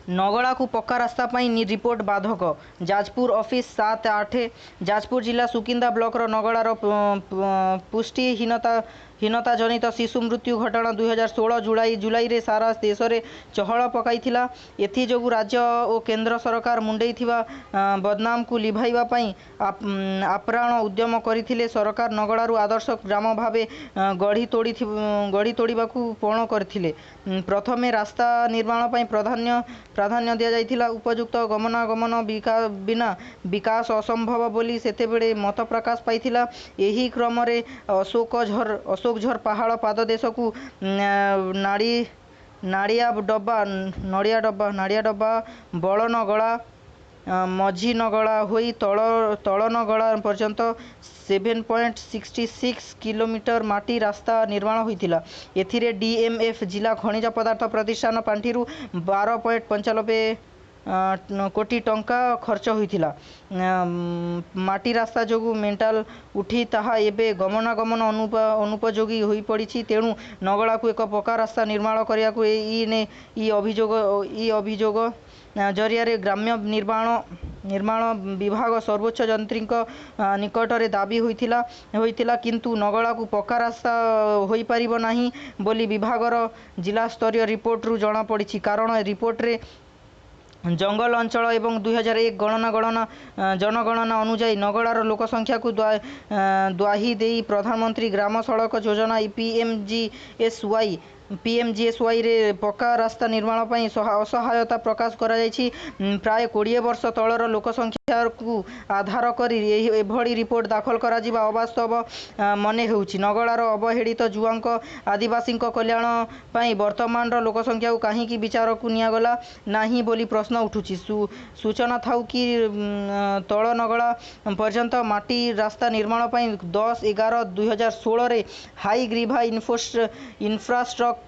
नगड़ा को पक्का रास्ता रिपोर्ट बाधक जाजपुर ऑफिस 7-8 जाजपुर जिला सुकिंदा ब्लॉक नगड़ार पुष्टिहीनता जनित शिशु मृत्यु घटना 2016 जुलाई रे सारा देश में चहल पकाइथिला। एथिजोगु राज्य और केंद्र सरकार मुंडई बदनाम को लिभाइबा पई आप्राण उद्यम करथिले। सरकार नगड़ारू आदर्श ग्राम भावे गढ़ी तोड़ाकू पण करथिले। प्रथमे रास्ता निर्माण पई प्राधान्य दिया जाइथिला। उपयुक्त गमनागमन बिना विकास असंभव बोली सेतेबेले मत प्रकाश पाइथिला। एही क्रम रे अशोकझर पहाड़ पाददेश को नाड़िया डब्बा बड़नगड़ा मझी नगड़ा होई तल नगड़ा पर्यंत 7.66 किलोमीटर माटी रास्ता निर्माण होइथिला। एथिरे डीएमएफ जिला खनिज पदार्थ प्रतिष्ठान पांठिरू 12.95 कोटी टंका खर्च होइथिला। माटी रास्ता जोगु मेंटाल उठी ताहा एबे गमनागमन अनुपयोगी होई पड़िछि। तेणु नगड़ा को एक पक्का रास्ता निर्माण करिया को ई अभियोग जरिया ग्राम्य निर्माण विभाग सर्वोच्च जंत्री निकट में दाबी होइथिला किंतु नगड़ा को पक्का रास्ता होई परिबो नाही बोली विभागर जिला स्तरीय रिपोर्ट रु जणा पड़िछि। कारण रिपोर्ट रे जंगल अंचल एवं 2001 जनगणना अनुजाई नगड़ार लोकसंख्या को द्वाही देई प्रधानमंत्री ग्राम सड़क योजना पीएमजीएसवाई रे पक्का रास्ता निर्माण पई असहायता प्रकाश करा जायछि। प्राय 20 वर्ष तलर लोकसंख्या को आधार करी एभली रिपोर्ट दाखल करा जिबा अवास्तव मने हेउछि। नगड़ार अवहेलित जुआंक आदिवासी कल्याण पई वर्तमान लोकसंख्या को काहींकि विचार को नियागला नाही बोली प्रश्न उठुछि। सूचना थाउ कि तल नगड़ा पर्यंत माटी रास्ता निर्माण पई 10/11/2016 रे हाई ग्रीभा इंफ्रास्ट्रक्चर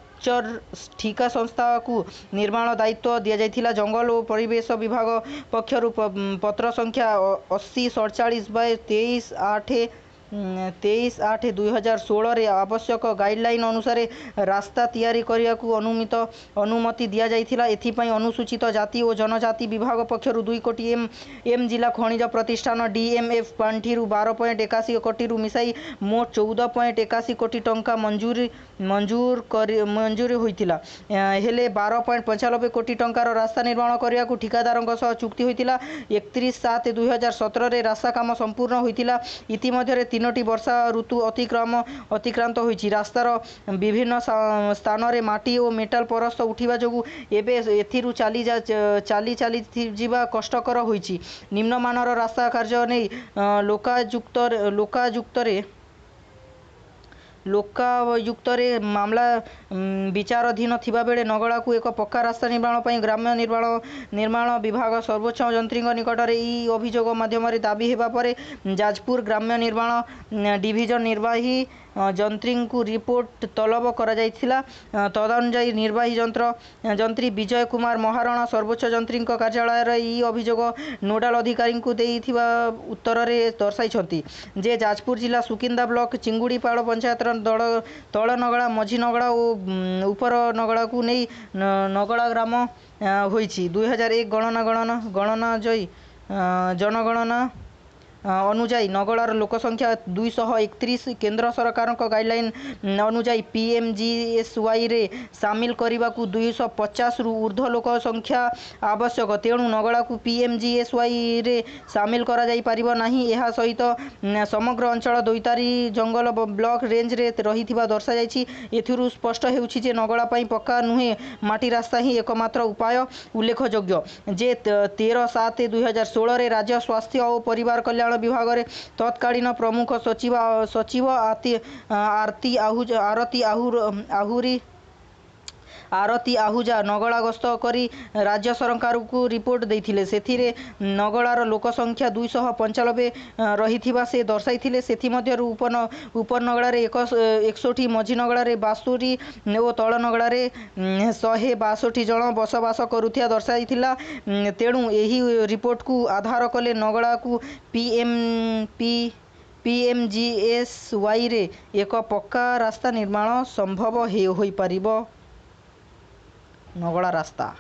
ठिका संस्था को निर्माण दायित्व दिया जाइथिला। जंगल और परिवेश विभाग पक्षरु पत्र संख्या 8047/23/8/2016 रे आवश्यक गाइडलाइन अनुसार रास्ता तैयारी करिया को अनुमति दिया जाइथिला। एथि पई अनुसूचित जाति और जनजाति विभाग पक्षरु 2 कोटी एम जिला खनिज प्रतिष्ठान डीएमएफ पांठिरू 12.81 कोटी रु मिसाई मोट 14.81 कोटी टंका मंजूर होइथिला। हेले 12.95 कोटी टंकार रास्ता निर्माण करिया को ठिकादारक सह चुक्ति होइथिला। 31/7/2017 रे रास्ता काम संपूर्ण होइथिला। इतिमध्ये 3टी वर्षा ऋतु अतिक्रांत होइछि। रास्तार विभिन्न स्थान रे माटी और मेटाल परस्त उठिबा जोगु एबे एथिरु चाली जीवा कष्टकर होइछि। निम्नमानर रास्ता कार्य नै लोकायुक्त मामला विचाराधीन थिबा बेले नगड़ा को एक पक्का रास्ता निर्माण पई ग्राम्य निर्माण विभाग सर्वोच्च जंत्री निकट में ई अभियोग माध्यम दाबी हेबा परे जाजपुर ग्राम्य निर्माण डिविजन निर्वाही जंत्री को रिपोर्ट तलब करा जाइथिला। तदनुसार निर्वाही जंत्री विजय कुमार महाराणा सर्वोच्च जंत्री कार्यालय ई अभियोग नोडाल अधिकारी को देइथिबा उत्तर रे दर्शाइछंती जे जाजपुर जिला सुकिंदा ब्लॉक चिंगुड़ीपाड़ पंचायत तल नगड़ा मझी नगड़ा और उपर नगड़ा को नहीं नगड़ा ग्राम होइछि। 2001 जनगणना अनुजाई नगड़ार लोकसंख्या 231। केंद्र सरकार गाइडलाइन अनुजाई पीएमजीएसवाई रे सामिल करने को 250 रु ऊर्ध्व लोक संख्या आवश्यक। तेणु नगड़ा को पीएमजीएसवाई रे सामिल करा जाई परिबो नाही। एहा सहित समग्र अंचल दोईतारी जंगल ब्लॉक रेंज रे रहिथिबा दर्शा जाइछि। एथिरु स्पष्ट हेउछि जे नगड़ा पई पक्का नुहे माटी रास्ता ही एकमात्र उपाय। उल्लेखयोग्य जे 13/7/2016 रे राज्य स्वास्थ्य और परिवार कल्याण विभाग रे तत्कालीन प्रमुख सचिव आरती आहूजा नगड़ा गस्त करी राज्य सरकार को रिपोर्ट देथिले। सेथिरे नगड़ार लोकसंख्या 295 रहिथिबा से दर्शाइथिले। सेथि मध्यरु उपर नगड़ा रे 61, मझी नगड़ा रे 62 और तल नगड़ा रे 162 जन बसवास करुथिया दर्शाइथिला। तेणु एही रिपोर्ट को आधार कले नगड़ा को पीएमजीएसवाई रे एक पक्का रास्ता निर्माण संभव होई परिबो। नगड़ा रास्ता।